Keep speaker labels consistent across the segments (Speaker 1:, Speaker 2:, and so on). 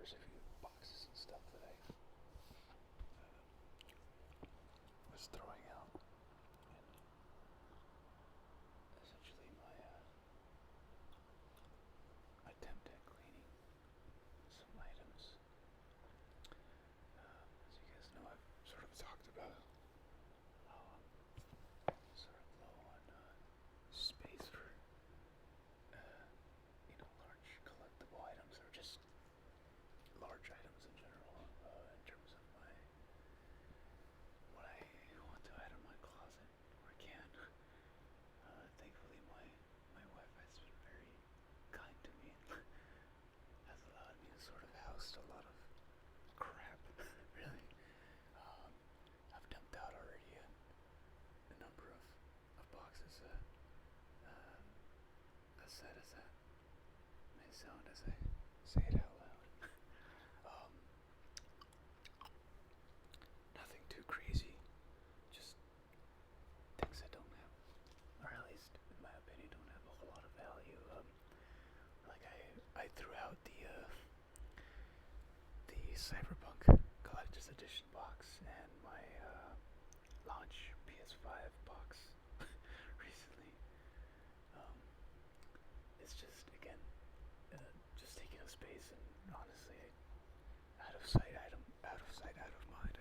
Speaker 1: there's a few boxes and stuff that I was throwing out, and essentially my attempt at cleaning some items. As you guys know, I've sort of talked about how I'm sort of low on space for large collectible items, or just large items in general, in terms of what I want to add in my closet, or can. Thankfully, my wife has been very kind to me and has allowed me to sort of house a lot of crap, really. I've dumped out already a number of boxes, as sad as that may sound as I say it out loud. um, Nothing too crazy, just things that don't have, or at least in my opinion, don't have a whole lot of value. Like I threw out the Cyberpunk Collector's Edition box and my launch PS5 box recently. It's just, again, just taking up space, and honestly, out of sight, out of sight, out of mind.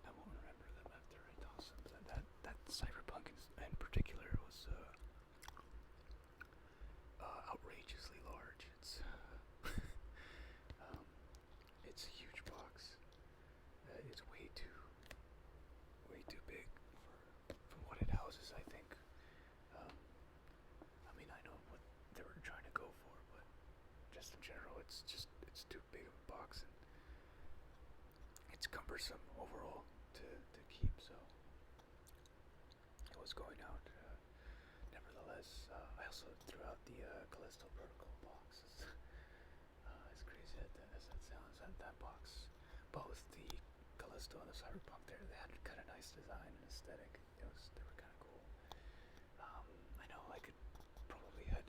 Speaker 1: I won't remember them after I toss them. That Cyberpunk in particular was outrageously large. It's a huge box. It's way too big for what it houses, I think. I mean, I know what they were trying to go for, but just in general, it's too big of a box, and it's cumbersome overall to keep. So it was going out. Nevertheless, I also threw out the Callisto Protocol box. As crazy as that sounds, that box, both the Callisto and the Cyberpunk, they had kind of nice design and aesthetic. They were kind of cool. I know I could probably had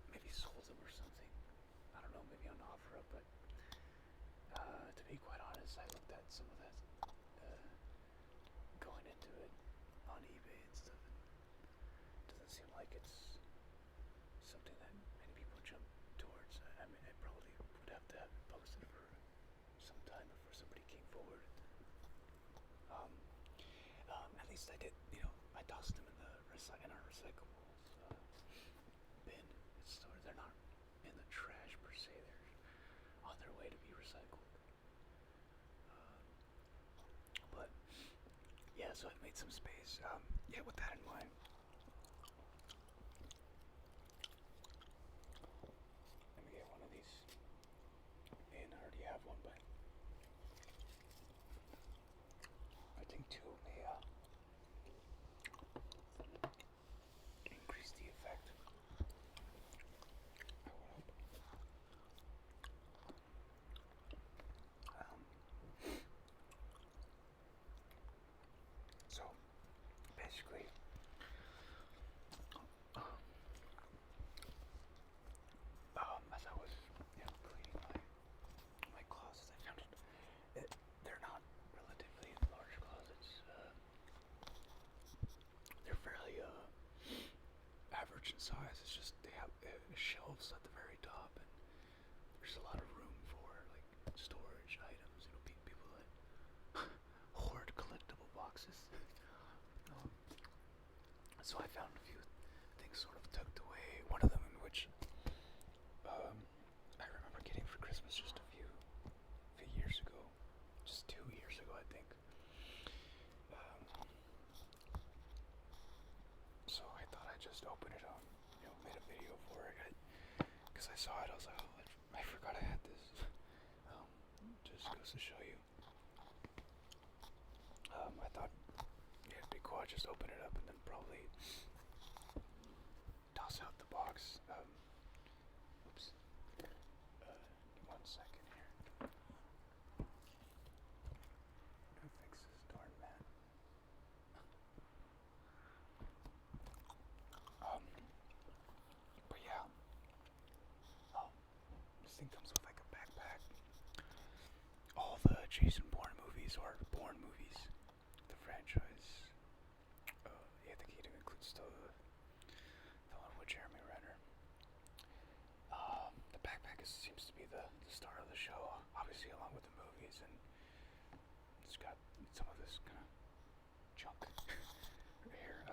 Speaker 1: maybe sold them or something. I don't know, maybe on OfferUp, but to be quite honest, I looked at some of that going into it on eBay and stuff, and it doesn't seem like it's something that many people jump towards. I mean, I probably would have to have it posted for some time before somebody came forward. At least I did, I tossed them in our recyclables bin. They're not in the trash per se. They're on their way to be recycled. But yeah, so I've made some space. Yeah, with that in mind, let me get one of these. And I already have one, but I think two may increase the effect. I would hope. So basically, as I was, cleaning my closets, I found they're not relatively large closets. They're fairly average in size. It's just they have shelves at the very top, and there's a lot of room for like storage items. People that hoard collectible boxes. So I found a few things sort of tucked away. One of them in which I remember getting for Christmas just a few years ago, just 2 years ago, I think. So I thought I'd just open it up, made a video for it, because I saw it. I was like, oh, I forgot I had this. Just goes to show you. I thought it'd be cool. I'd just open it up and then probably toss out the box. Oops. Give me 1 second here. Who fix this darn mat? But yeah, this thing comes with like a backpack. All the Jason Bourne movies or Bourne movies, the franchise. Yeah, I think it includes the one with Jeremy Renner. The backpack seems to be the star of the show, obviously along with the movies, and it's got some of this kind of junk right here.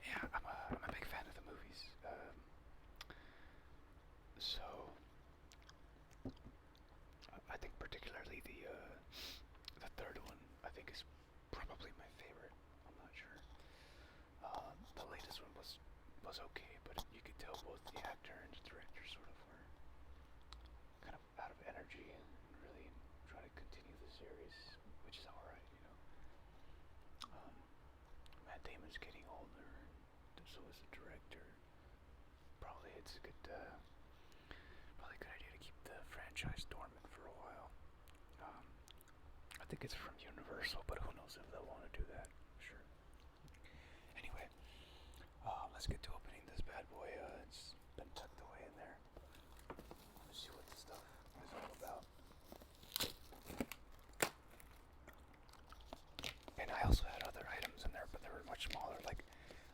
Speaker 1: Yeah, I'm a big fan of the movies. So I think particularly the third one I think is probably my favorite. I'm not sure. The latest one was okay, but you could tell both the actor and the director sort of were kind of out of energy and really trying to continue the series, which is alright, you know. Matt Damon's getting older, and so is the director. Probably it's a good, probably a good idea to keep the franchise dormant for a while. I think it's from Universal, but who knows if they'll want to do that. Sure. Anyway, let's get to opening this bad boy. It's been tucked away in there. Let's see what this stuff is all about. And I also had other items in there, but they were much smaller. Like,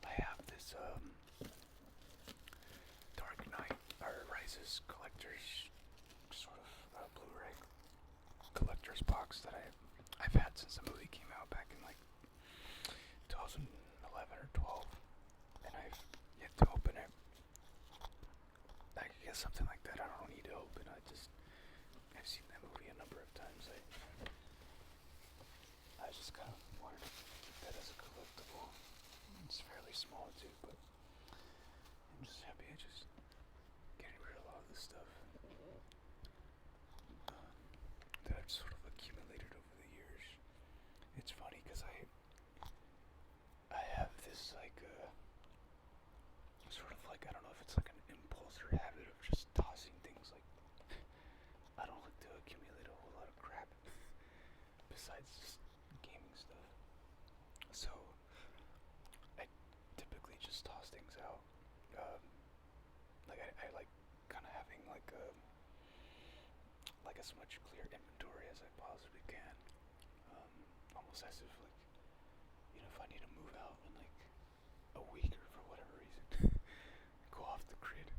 Speaker 1: I have this Dark Knight or Rises collector's sort of Blu-ray collector's box that I've had since the movie came out back in like 2011 or 12, and I've yet to open it. I guess something like that I don't need to open. I've seen that movie a number of times. I just kind of wanted to keep that as a collectible. It's fairly small too, but I'm just happy I just getting rid of a lot of this stuff that I've sort of accumulated over the years. It's funny because I have this like sort of like, I don't know if it's like an impulse or habit of just tossing things. Like, I don't like to accumulate a whole lot of crap besides just gaming stuff. So I typically just toss things out. I like kind of having like as much clear inventory as I possibly can. Almost as if like, you know, if I need to move out in like a week or for whatever reason, go off the grid,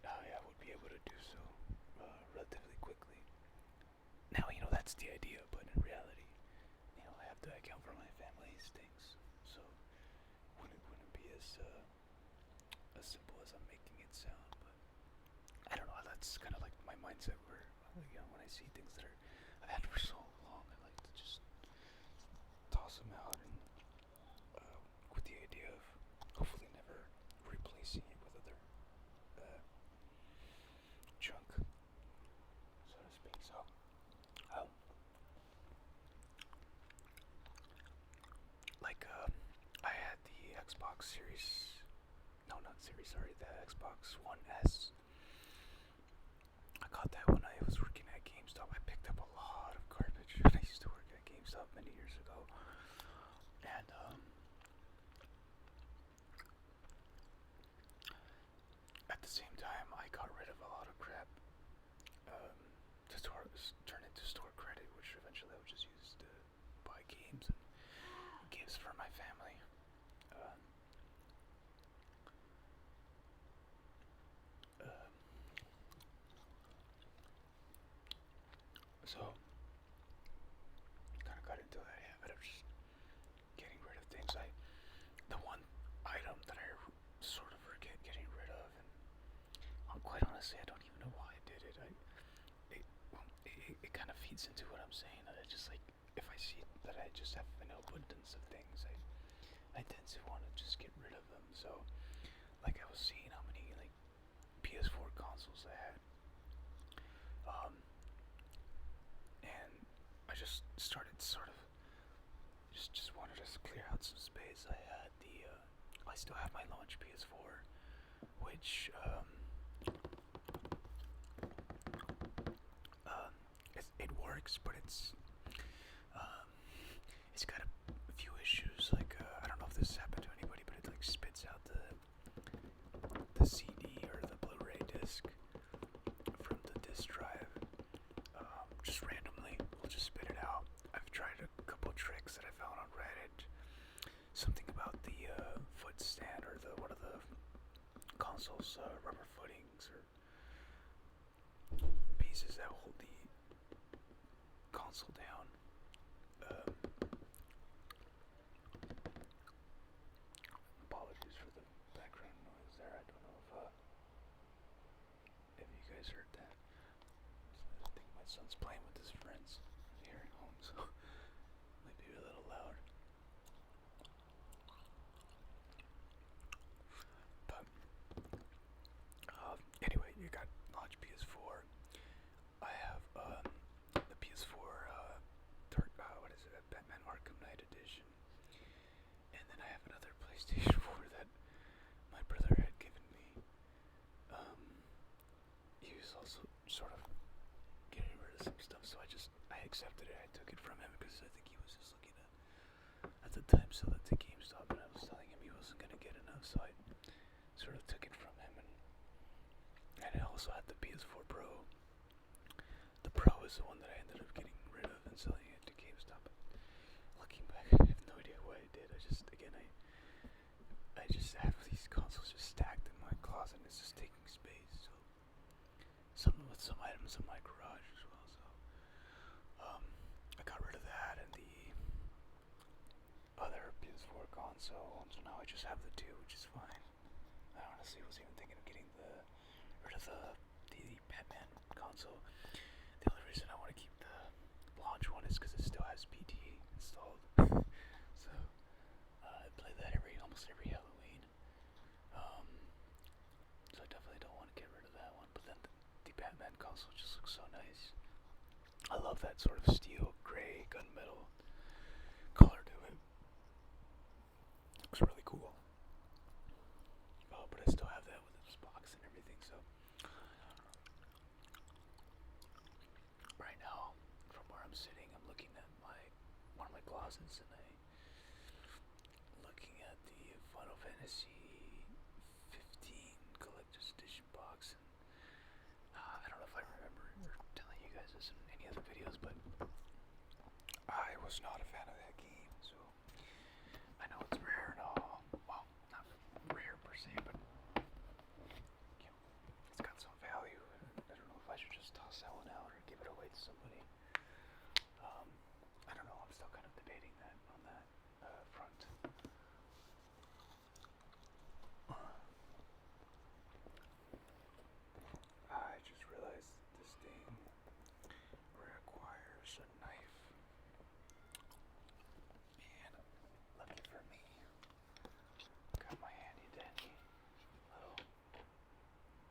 Speaker 1: I would be able to do so relatively quickly. Now, you know, that's the idea, but in reality, you know, I have to account for my family's things, so wouldn't be as simple as I'm making it sound. But I don't know, that's kind of like my mindset where, you know, when I see things that I've had for so long, I like to just toss them out, and with the idea of hopefully never replacing it with other junk, so to speak. So I had the Xbox Series, no, not Series, sorry, the Xbox One S. I got that when I was working at GameStop. I picked up a lot of garbage when I used to work at GameStop many years ago, and at the same time, I got rid of a lot of crap to turn into store credit, which eventually I would just use to buy games and gifts for my family. So, kind of got into that habit of just getting rid of things. The one item that I sort of regret getting rid of, and quite honestly, I don't even know why I did it. It kind of feeds into what I'm saying. That I just like, if I see that I just have an abundance of things, I tend to want to just get rid of them. So, like, I was seeing how many like PS4 consoles I had, and I just started sort of just wanted to clear out some space. I still have my launch PS4, which it works, but it's got a few issues. Like I don't know if this happened to anybody, but it like spits out the CD or the something about the foot stand or the one of the console's rubber footings or pieces that hold the console down. Apologies for the background noise there. I don't know if you guys heard that. I think my son's playing with his friends here at home, so might be a little loud. But anyway, you got launch PS4. I have the PS4 what is it? Batman Arkham Knight Edition, and then I have another PlayStation 4 that my brother had given me. He was also sort of getting rid of some stuff, so I accepted it. I took it from him because I think he was just looking at the time still at the GameStop, and I was telling him he wasn't gonna get enough, so I sort of took it from him. And I also had the PS4 Pro. The Pro is the one that I ended up getting rid of and selling it to GameStop. Looking back, I have no idea why I did. I just have these consoles just stacked in my closet, and it's just taking space. So, some items in my garage as well. So, I got rid of that and the other PS4 console. So now I just have the two, which is fine. I honestly was even thinking of getting rid of the Batman console. The only reason I want to keep the launch one is because it still has PT installed. So I play that almost every Halloween. So I definitely don't want to get rid of that one. But then the Batman console just looks so nice. I love that sort of steel gray gunmetal color to it. Looks really cool. Oh, but I still have that with its box and everything. So right now, from where I'm sitting, I'm looking at one of my closets, and I'm looking at the Final Fantasy 15 Collector's Edition box. And I don't know if I remember telling you guys this in any other videos, but I was not a fan of that game. So I know it's rare and all. Well, not rare per se, but it's got some value. I don't know if I should just toss that one out or give it away to somebody. I don't know. I'm still kind of debating that on that front. I just realized this thing requires a knife, and lucky for me, got my handy dandy little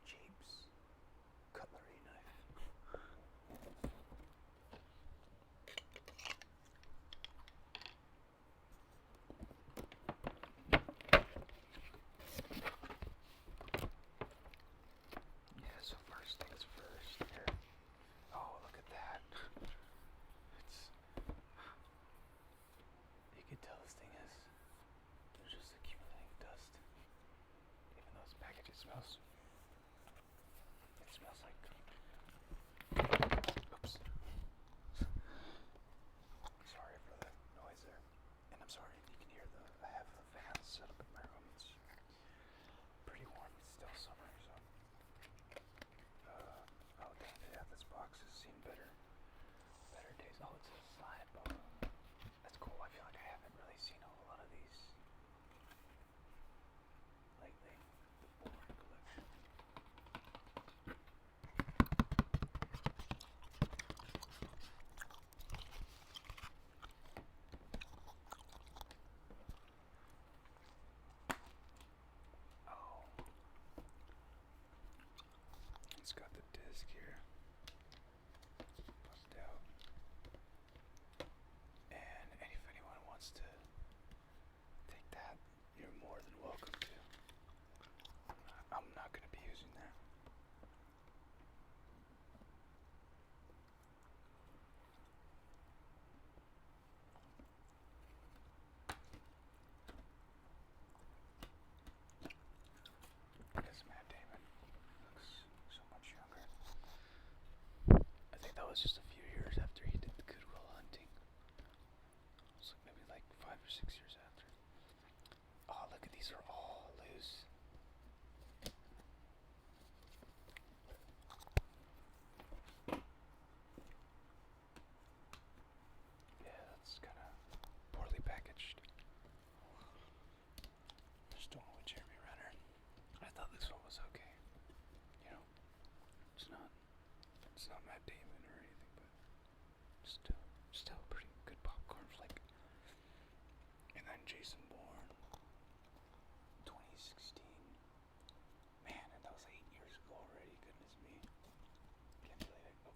Speaker 1: Jeeps cutlery knife. Yeah, so first things first here. Oh, look at that. You can tell this thing there's just accumulating dust. Even though this package, it smells like, oops. Sorry for the noise there. And I'm sorry if you can hear I have the fans set up in my room. It's pretty warm. It's still summer, so. Oh dang, yeah, this box has seen better days. Oh, it's a slide ball. That's cool. I feel like I haven't really seen a whole lot of these lately. The Bourne collection. Oh, it's got the disc here. Bust out. And if anyone wants to take that, you're more than welcome to. I'm not going to be using that. Because Matt Damon looks so much younger. I think that was just a few years after he did the Good Will Hunting. It was maybe like 5 or 6 years after. These are all loose. Yeah, that's kind of poorly packaged. Just don't with Jeremy Renner. I thought this one was okay. You know, it's not Matt Damon or anything, but still a pretty good popcorn flick. And then Jason Bourne, 2016. Man, and that was 8 years ago already. Goodness me. Can't believe it. Oh.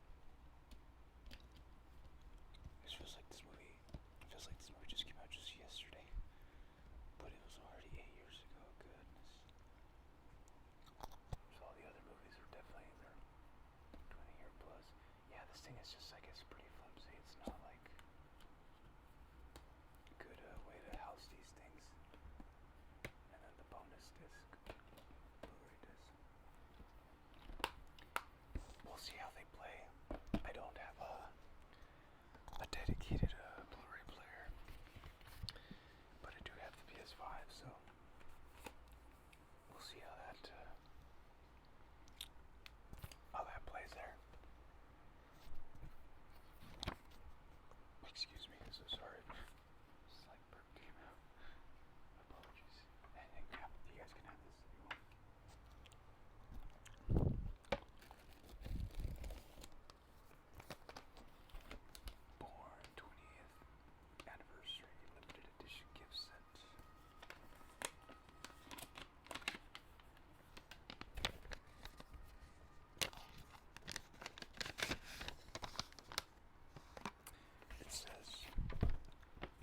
Speaker 1: It feels like this movie just came out just yesterday. But it was already 8 years ago. Goodness. So all the other movies are definitely in their 20-year plus. Yeah, this thing is just, I guess, pretty flimsy. It's not like a good way to house these things. And then the bonus disc, Blu-ray disc. We'll see how they play. I don't have a dedicated Blu-ray player, but I do have the PS5, so we'll see how that plays there. Excuse me, I'm so sorry. Slight burp came out. Apologies. And you guys can have this if you want. Born 20th anniversary limited edition gift set. It says,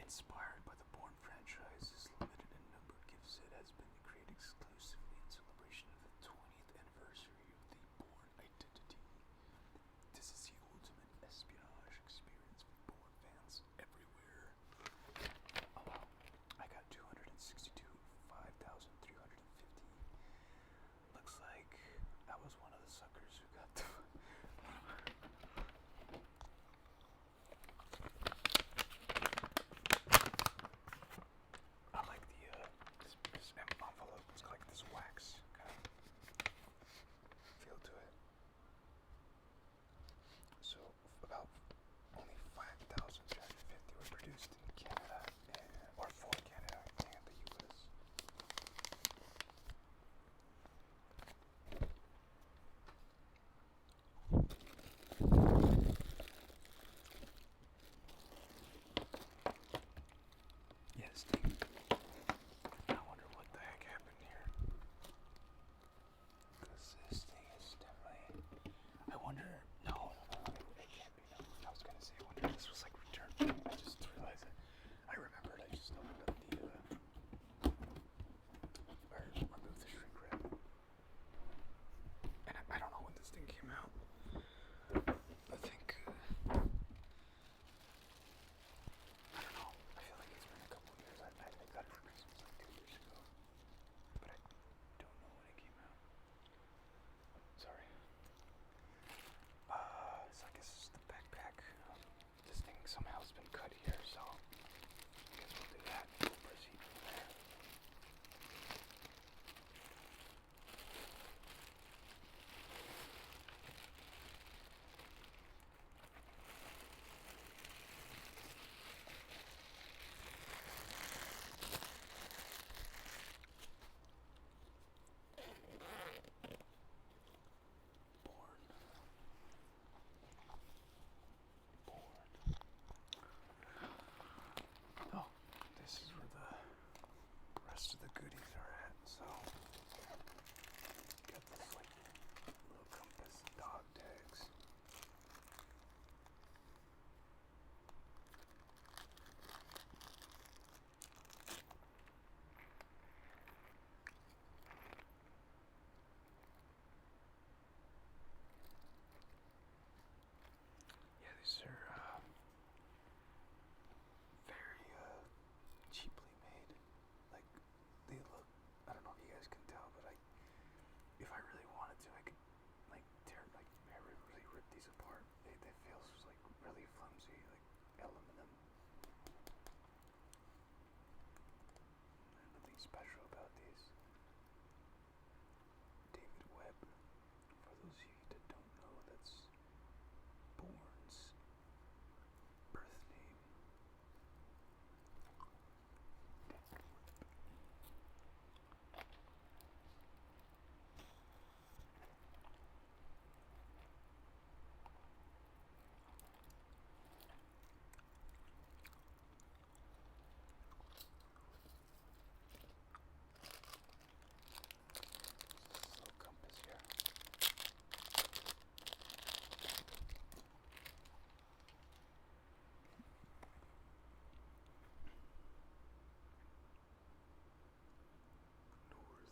Speaker 1: inspired by the Bourne franchise, this limited and numbered gift set has been created exclusively in celebration of the 20th anniversary of the Bourne identity. This is the ultimate espionage experience for Bourne fans everywhere. Oh wow, I got 5,350. Looks like I was one of the suckers who got the I like the this envelope. It's got like this wax kind of feel to it. So about only 5,350 were produced in Canada, or for Canada and the US. Yes, I wonder what the heck happened here. Because this thing is definitely. I wonder. No, it can't be. No. I was gonna say, I wonder if this was like returned. I just realized it. I remembered. I just opened up the. Or removed the shrink wrap. And I don't know when this thing came out. I think. I don't know. I feel like it's been a couple of years. I got it for Christmas like 2 years ago. But I don't know when it came out. Sorry. So I guess it's the backpack. This thing somehow has been cut here, so I guess we'll do that. We'll proceed from there. Oh, this is where the rest of the goodies are at. So, got this like little compass, dog tags. Yeah, these are very cheaply made. Like they look. I don't know if you guys can tell, but if I really wanted to, I could like really rip these apart. They feel like really flimsy, like aluminum. There's nothing special about these. those of you that don't know, that's Bourne's birth name. Little compass here. North.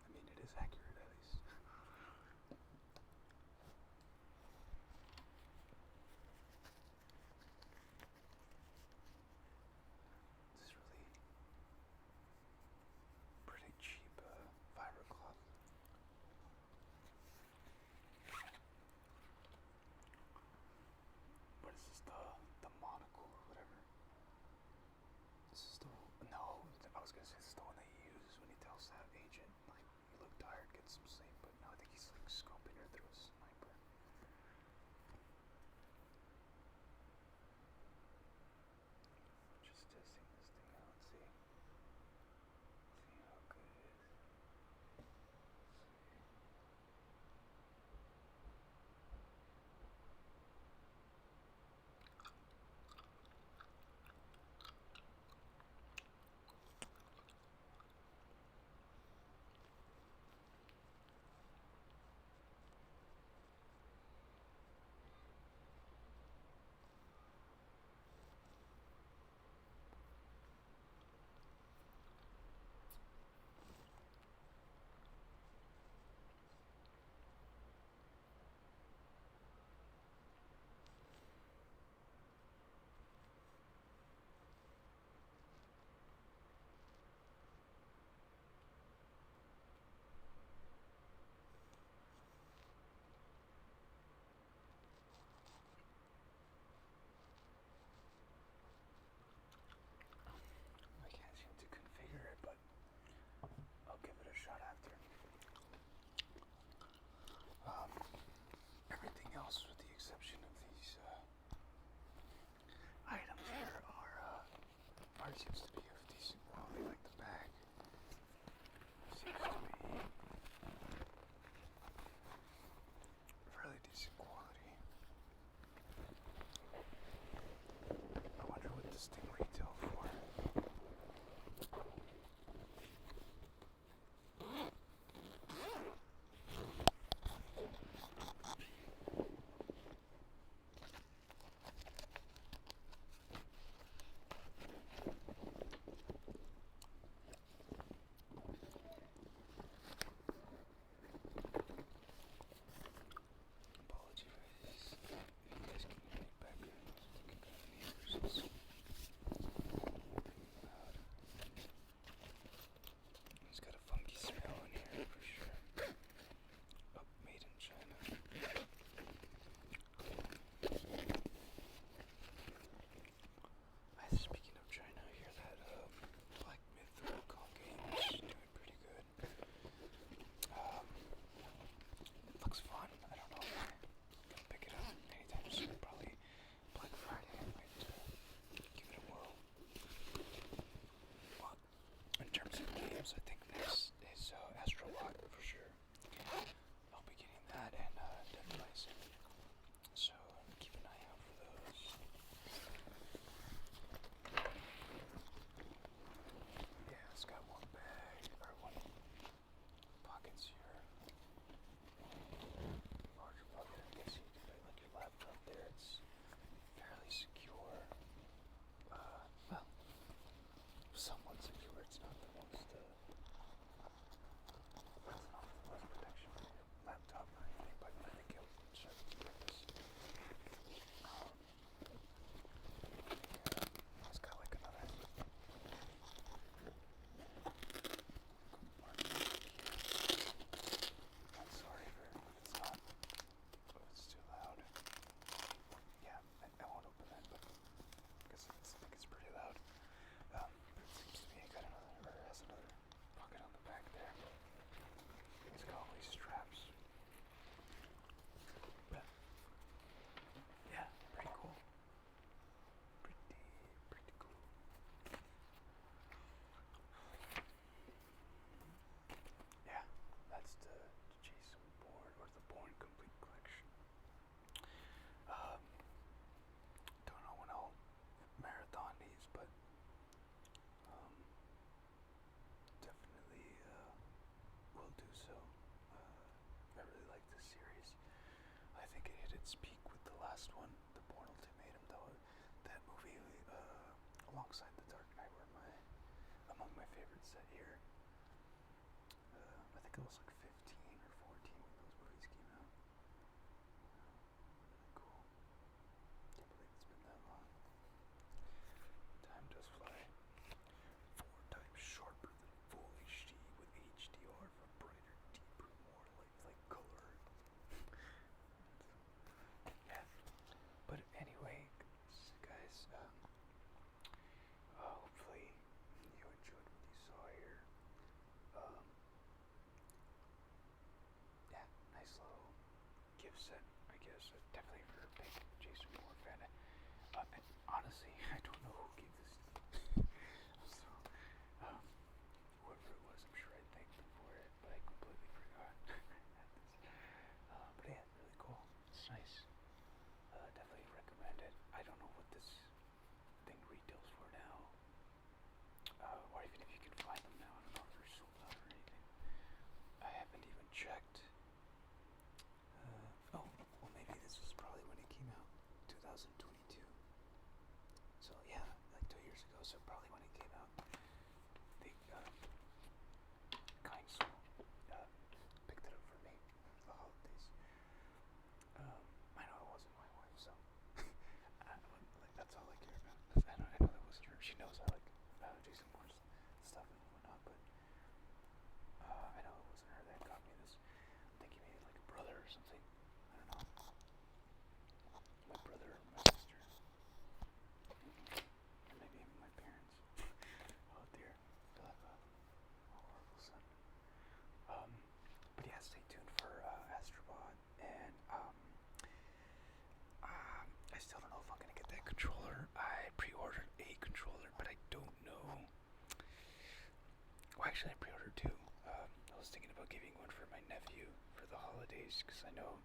Speaker 1: I mean, it is accurate at least. This is really pretty cheap fiber cloth. What is this, the monocle or whatever? This is the, no, I was gonna say this is the one that he uses when he tells that agent, like, you look tired, get some sleep, but no, I think he's like scoping her through a sniper. Just testing this thing out, see how good it is. I can't seem to configure it, but I'll give it a shot after. Everything else, with the exception of these items here, seems to be of decent quality, like the bag. Seems to be fairly decent quality. I wonder what this thing retail for. speak with the last one, The Bourne Ultimatum, though. That movie, alongside The Dark Knight, were among my favorites that year. I think I was like 15 or 14 when those movies came out. Really cool. Can't believe it's been that long. Time does fly. 4 times sharper than full HD with HDR for brighter, deeper, more lifelike color. Yeah. But anyway, guys, hopefully you enjoyed what you saw here. Yeah, nice little gift set, I guess. Definitely for a big Jason Bourne fan. And honestly, I don't know who gave this to me. So, whoever it was, I'm sure I thanked them for it, but I completely forgot. But yeah, really cool. It's nice. Definitely recommend it. I don't know what this thing retails for now, or even if you can find them now. I don't know if they're sold out or anything. I haven't even checked. Oh, well, maybe this was probably when it came out, 2022. So yeah, like 2 years ago. So probably when it came out, the kind soul picked it up for me for the holidays. I know it wasn't my wife, so that's all I care about. I know that wasn't her. She knows I like Jason Bourne's stuff and whatnot, but I know it wasn't her that got me this. I think he made like a brother or something. I don't know. My brother or my sister. Or maybe even my parents. Oh dear. I feel like a horrible son. But yeah, stay tuned for Astrobot, and I still don't know if I'm gonna get that controller. I pre-ordered a controller, but I don't know. Well, actually, I pre-ordered 2. I was thinking about giving one for my nephew for the holidays, because I know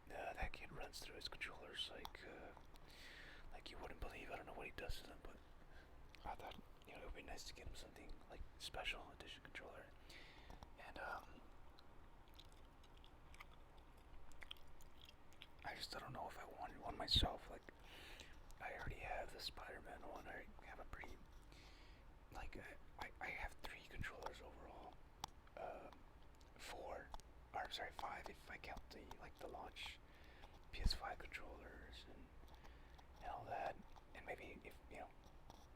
Speaker 1: that kid runs through his controllers like you wouldn't believe. I don't know what he does to them, but I thought, it would be nice to get him something like special edition controller. And I just don't know if I wanted one myself. Like, I already have the Spider-Man one. I have a pretty, like, I have 3 controllers overall. 4, or I'm sorry, 5 if I count the launch PS5 controllers and all that, and maybe if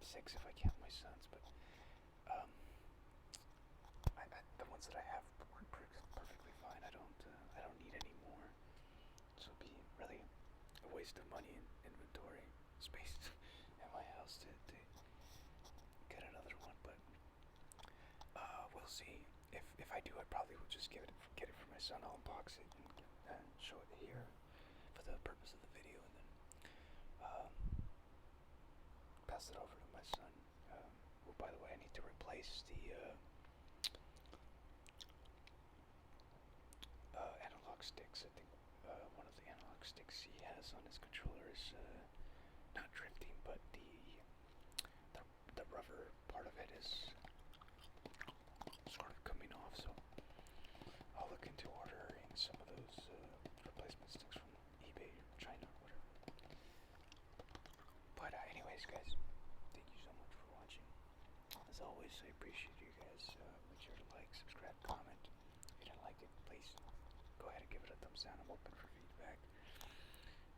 Speaker 1: 6 if I count my son's. But the ones that I have work perfectly fine. I don't need any more. So it'd be really a waste of money and inventory space at my house to get another one. But we'll see. If I do, I probably will just get it for my son. I'll unbox it and show it here for the purpose of the video, and then pass it over to my son. Well, by the way, I need to replace the analog sticks. I think one of the analog sticks he has on his controller is not drifting, but the rubber part of it is sort of coming off. So I'll look into ordering some of those replacement sticks from eBay or China or whatever. But anyways, guys, thank you so much for watching. As always, I appreciate you guys. Make sure to like, subscribe, comment. If you didn't like it, please go ahead and give it a thumbs down. I'm open for feedback.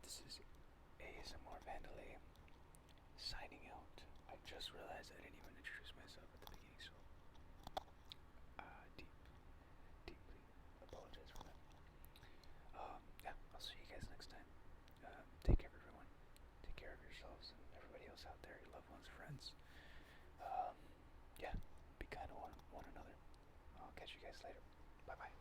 Speaker 1: This is ASMR Vandalay signing out. I just realized I didn't even introduce myself at the beginning, so deeply apologize for that. Yeah, I'll see you guys next time. Take care of everyone. Take care of yourselves and everybody else out there, your loved ones, friends. Yeah, be kind to one another. I'll catch you guys later. Bye bye.